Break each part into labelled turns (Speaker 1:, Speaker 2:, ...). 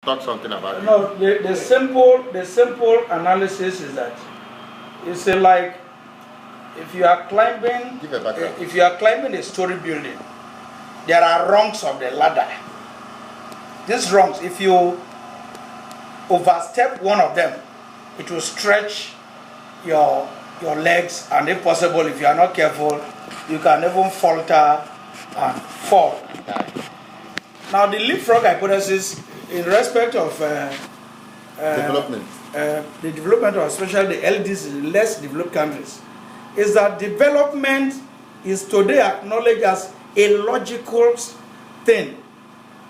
Speaker 1: talk something about it.
Speaker 2: No, the simple analysis is that it's like if you are climbing a story building, there are rungs of the ladder. These rungs, if you overstep one of them, it will stretch your legs, and if possible, if you are not careful, you can even falter and fall. Now, the leapfrog hypothesis in respect of
Speaker 1: development,
Speaker 2: the development of especially the LDCs, less developed countries, is that development is today acknowledged as a logical thing.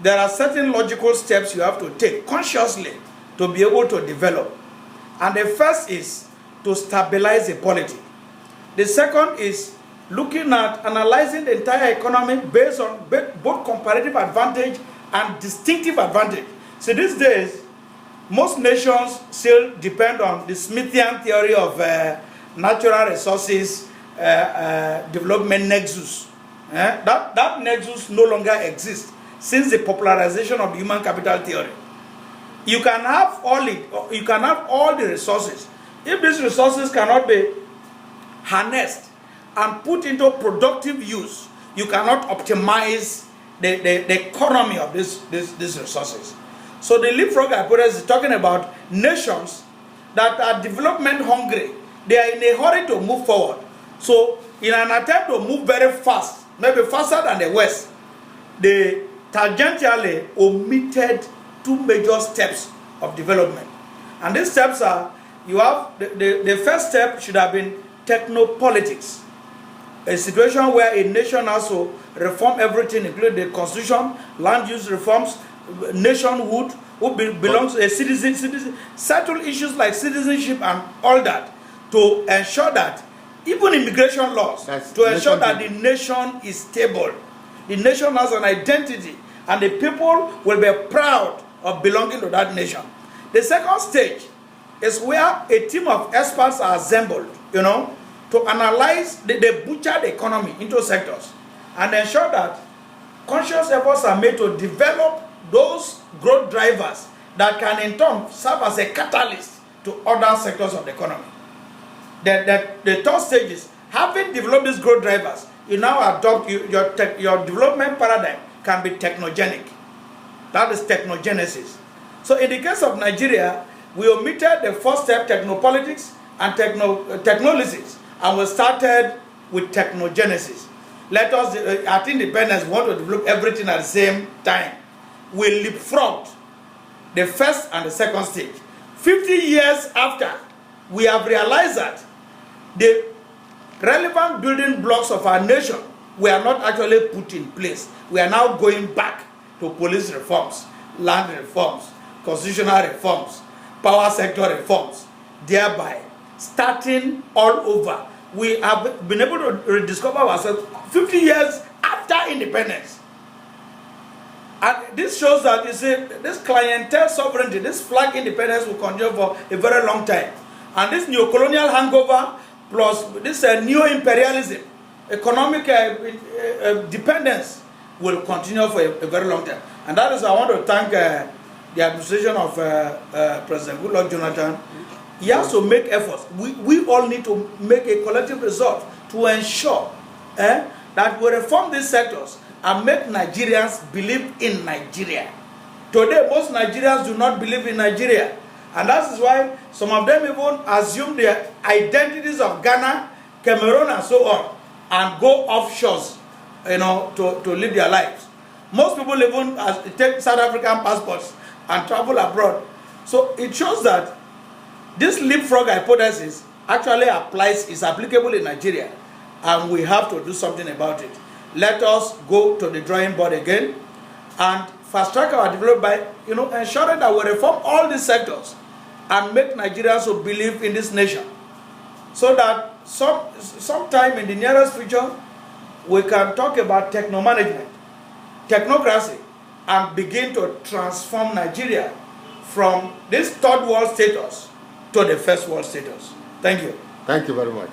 Speaker 2: There are certain logical steps you have to take consciously to be able to develop. And the first is to stabilize a polity. The second is looking at analyzing the entire economy based on both comparative advantage and distinctive advantage. So these days, most nations still depend on the Smithian theory of natural resources development nexus. That nexus no longer exists since the popularization of the human capital theory. You can have all the resources. If these resources cannot be harnessed and put into productive use, you cannot optimize the economy of these resources. So the leapfrog hypothesis is talking about nations that are development hungry. They are in a hurry to move forward. So in an attempt to move very fast, maybe faster than the West, they tangentially omitted two major steps of development. And these steps are, you have, the first step should have been technopolitics. A situation where a nation has to reform everything, including the constitution, land use reforms, nationhood, who belongs to a citizen, settle issues like citizenship and all that, to ensure that, even immigration laws, to ensure that the nation is stable. The nation has an identity, and the people will be proud of belonging to that nation. The second stage is where a team of experts are assembled, to analyze the butchered economy into sectors and ensure that conscious efforts are made to develop those growth drivers that can in turn serve as a catalyst to other sectors of the economy. The third stage is, having developed these growth drivers, you now adopt your development paradigm can be technogenic. That is technogenesis. So in the case of Nigeria, we omitted the first step, technopolitics and technolysis, and we started with technogenesis. Let us, at independence, want to develop everything at the same time. We leapfrogged the first and the second stage. 50 years after, we have realized that the relevant building blocks of our nation were not actually put in place. We are now going back to police reforms, land reforms, constitutional reforms, power sector reforms, thereby starting all over. We have been able to rediscover ourselves 50 years after independence. And this shows that, you see, this clientele sovereignty, this flag independence will continue for a very long time. And this neo-colonial hangover plus this neo-imperialism, economic dependence will continue for a very long time. And that is, I want to thank the administration of President Goodluck Jonathan. He has to make efforts. We all need to make a collective resolve to ensure that we reform these sectors and make Nigerians believe in Nigeria. Today, most Nigerians do not believe in Nigeria. And that is why some of them even assume their identities of Ghana, Cameroon, and so on, and go offshores, to live their lives. Most people even take South African passports and travel abroad. So it shows that this leapfrog hypothesis actually is applicable in Nigeria, and we have to do something about it. Let us go to the drawing board again and fast track our development by, ensuring that we reform all these sectors and make Nigerians who believe in this nation, so that sometime in the nearest future we can talk about techno-management, technocracy, and begin to transform Nigeria from this third world status to the first world status. Thank you.
Speaker 1: Thank you very much.